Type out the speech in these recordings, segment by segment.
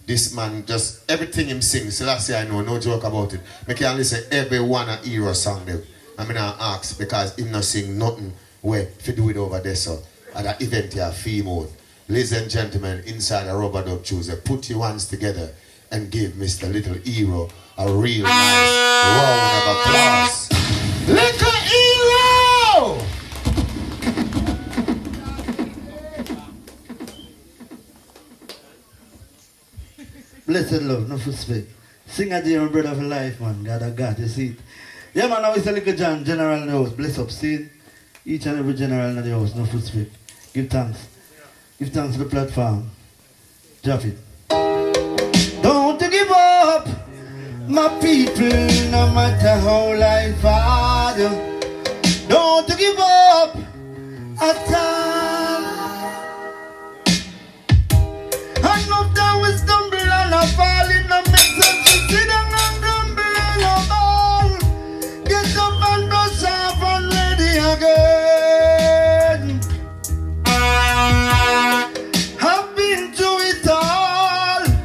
This man just, everything him sing, Selassie I know, no joke about it. I can listen every one a hero song there. I mean I ask because him not sing nothing where if you do it over there so at that event you have female. Ladies and gentlemen, inside a rubber dub chooser, put your hands together and give Mr. Little Hero a real nice round of applause. Little Hero! Blessed love, no respect. Sing a dear brother of life, man. God, I got you see it. Yeah, man, now it's a little John, general in the house. Bless up, see it? Each and every general in the house, no respect. Give thanks. Give thanks to the platform. Drop it. Don't give up, my people, no matter how life hard. Don't give up at all. I know that we stumble and I fall in the midst of sit down and grumble and a ball. Get up and brush off and ready again. I've been through it all, and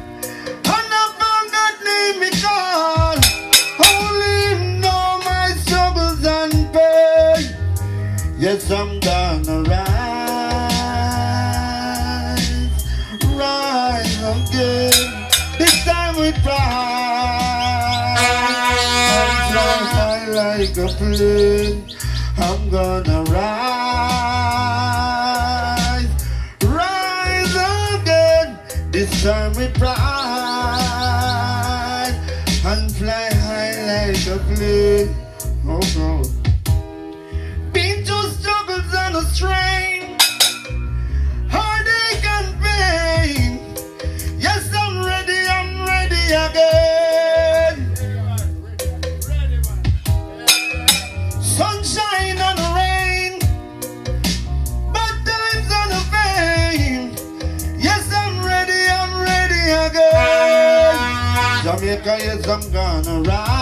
I forgot name me call. Only him know my struggles and pain. Yes, I'm gonna rise again. This time with pride, I'm flying high like a plane. I'm gonna rise again. This time with pride, and fly high like a plane. Oh God. Been through struggles and a strain, heartache and pain. Yes, I'm ready again. Sunshine and rain, bad times and the pain. Yes, I'm ready again. Jamaica, yes, I'm gonna rise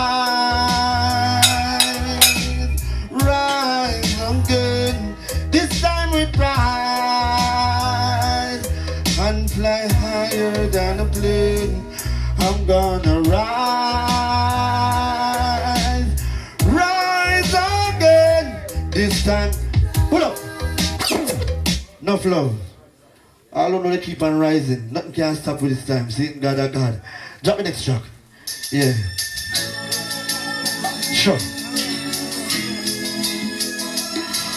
again. This time with pride, and fly higher than a plane. I'm gonna rise again. This time, pull up. Enough love. All who know they keep on rising. Nothing can stop with this time. See, God, oh God. Drop the next track. Yeah. Sure.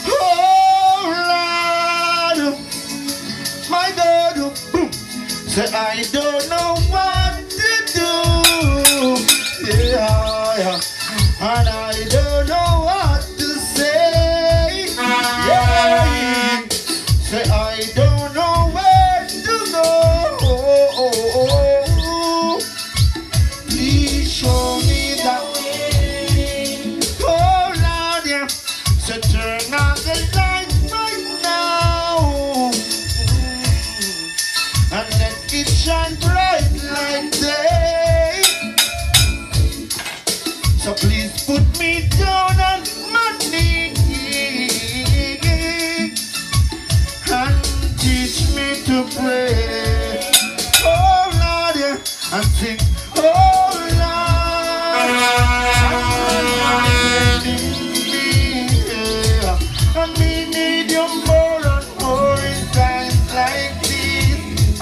Oh Lord, my God, boom. Say I don't know what to do. Yeah. And I don't know what to say. Yeah. Say I don't know where to go. Please show me the way. Oh Lord, yeah. So turn on the light right now, and let it shine bright like day. So please put me down on my knees and teach me to pray. Oh Lord, yeah, and sing. Oh Lord, and we need you more and more in times like these.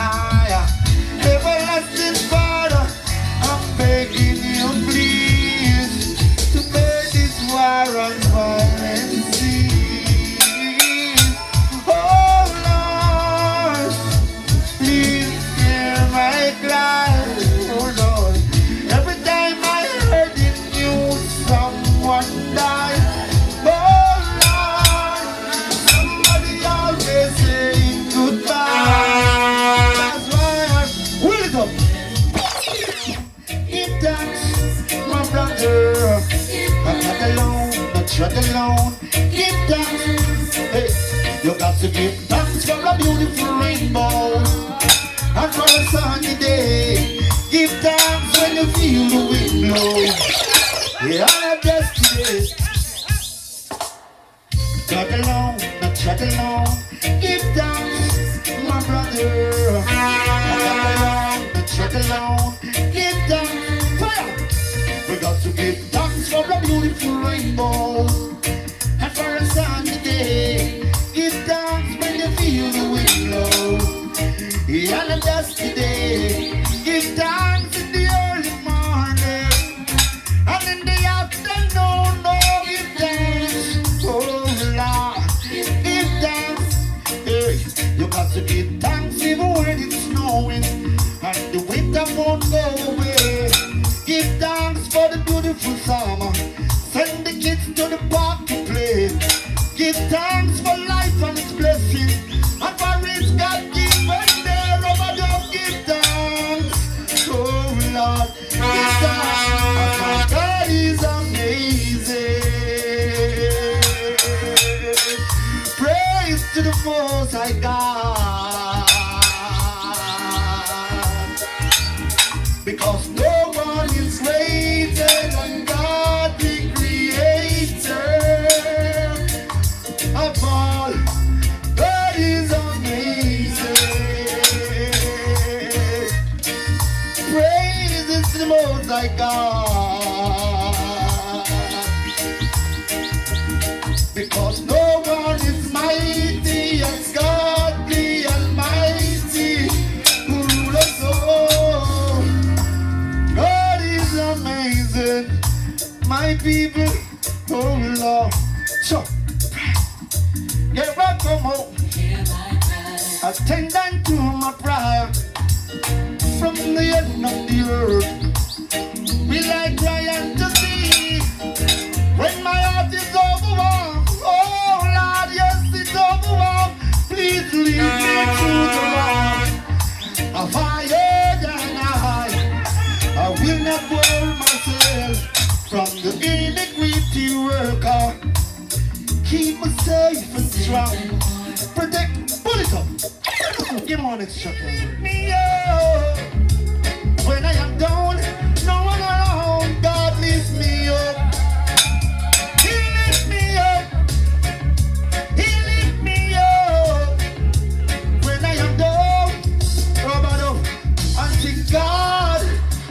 Everlasting Father, I'm begging you please to make this war and violence cease. Oh Lord, please hear my cry. Oh Lord, every time I heard the news, someone died. Oh Lord, somebody always saying goodbye. That's why I will it up. Give thanks, my brother. I'm not alone, not alone. Give thanks. Hey, you got to give thanks for a beautiful rainbow and for a sunny day. Give thanks when you feel the wind blow. Yeah, I'm just today. Not alone, not alone. Give thanks, my brother. I'm not alone, not alone. down. Give thanks, fire. We got to give thanks for a beautiful rainbow and for a sunny day. Give thanks when you feel the wind blow on a dusty day. Give thanks in the early morning and in the afternoon. Oh, give thanks, oh Lord. Give thanks. Hey, you got to give thanks even when it's snowing and the winter won't go away. Give thanks for the beautiful summer. Send the kids to the park to play. Give thanks for life and its blessings and for its God-given there. Over don't give thanks. Oh Lord, give thanks. My God is amazing. Praise to the Most High God. Because no one is greater than God the Creator of all. God is amazing. Praise to the Most High God. Because no one is mighty as God the Almighty, who rules all. God is amazing, my people, oh Lord. So, get back from home, attendant to my prayer. From the end of the earth, will I cry to see when my heart is overwhelmed? Oh Lord, yes, it's overwhelmed. Please lead me through the light of higher than I will not worry myself from the iniquity worker. Keep me safe and strong. Protect, pull it up. Give me one extra. Me up when I am down. No one around. God lifts me up. He lifts me up. He lifts me up when I am down. Rub it up until God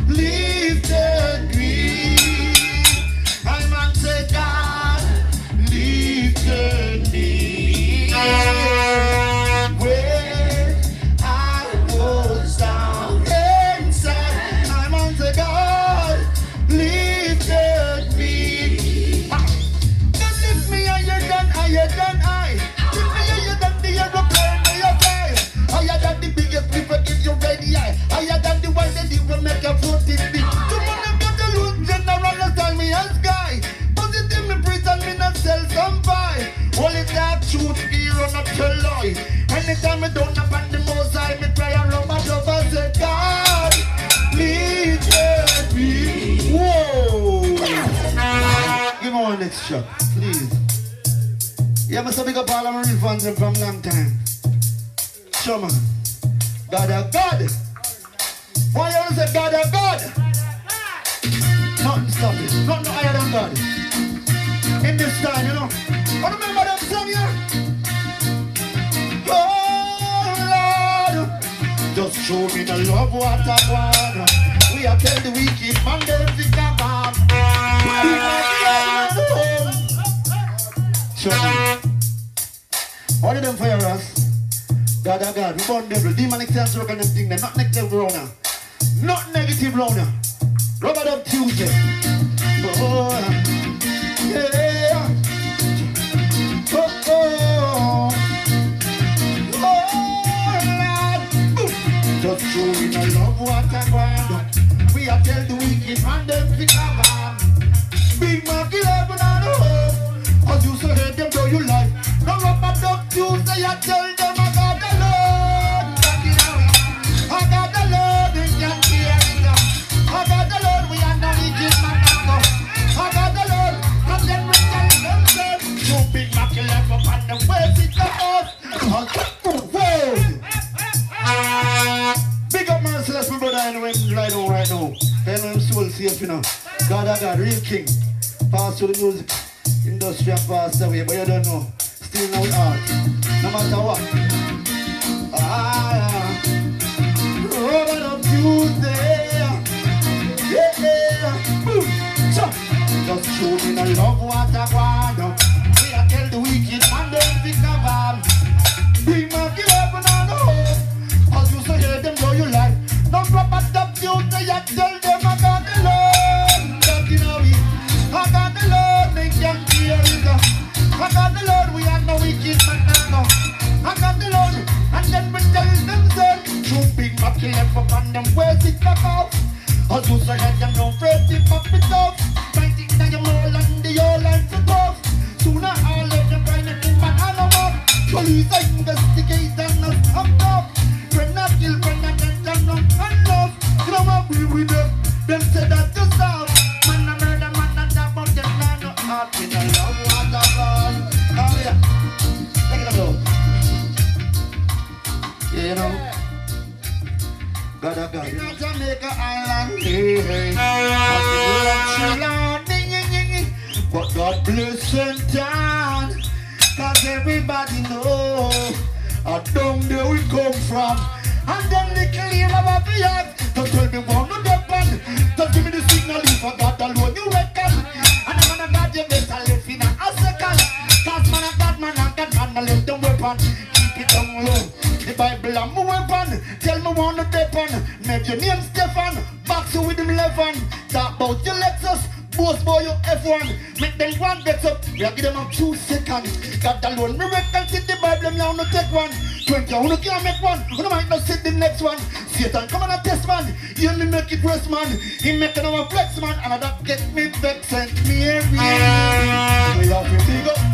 lifted me. I man say God lifted me. When I was down inside, I man say God lifted me. Don't lift me higher than I. Lift me higher than the aeroplane may fly. Higher than the biggest people if you ready. Higher than the one that will make a foot in me. Tomorrow I'm going to lose general and tell me as guy. Positive me preach and me not sell some pie. Only that truth here on a tell lie. Anytime I don't up on the most high, me try and rub my dove and say God lead me. Whoa. Give me one next shot, please. Yeah, I must have big up all of my real fans from long time. Sure man. God a God. Why you wanna say God a God? Nothing stop it. Nothing higher than God. In this time, you know. I remember them song here. Oh Lord, just show me the love what I want. We are tell the wicked man them to come on. Show me. What did them fire us? God, oh God, we born devil, demonic sense work on them thing, they're not negative round. Not negative round. Rubber up Tuesday. Oh, yeah. Oh, oh. Oh, Lord. Just show me the love what I want. We are tell the wicked man them to come on. Big man kill heaven and home. As you say hate them though you life. No rubber up Tuesday, I tell them I got the Lord. I got the Lord, they can't hear it. I got the Lord, we are not Egypt, man. I got the Lord, and then we tell themselves. You big mucky left up on the waist, it's the house. Big up Merciless, my brother, anyway, right now. Tell them soul safe, you know. God, I got real king. Pass through the music industry and pass away, but you don't know. Still now with art, no matter what. Rubber up Tuesday. it back off. I do so that you don't fret it back me tough. Fighting that you more and the whole life to tough. Sooner or later, find it in my animal. Police investigate and not stop up. Friend not kill, friend not dead, and not enough. You know what we with them? Them say that you stop. Man a murder, man a die, but them not no heart in a love waterfall. Oh yeah, take it up. Yeah, you know. God. In Jamaica Island, hey. But God bless St. John, cause everybody know down there we come from. And then they clear about the earth to tell me one of the band. To give me the signal if I got alone you reckon. And the man of God you better live in a second. Cause man of God, man lift them weapon. Keep it down low. The Bible and my weapon. Tell me one of the pen. Make your name Stefan. Box you with him 11. Talk about your Lexus. Boss boy, you F1, make them one get up. We give them up 2 seconds. God alone, me reckon see the Bible, me now no take one. 20, you can't make one, you might not see the next one. Satan, come on a test man. Hear me make it worse man. He making our flex man, and that get me vexed. Me here, we have to big up.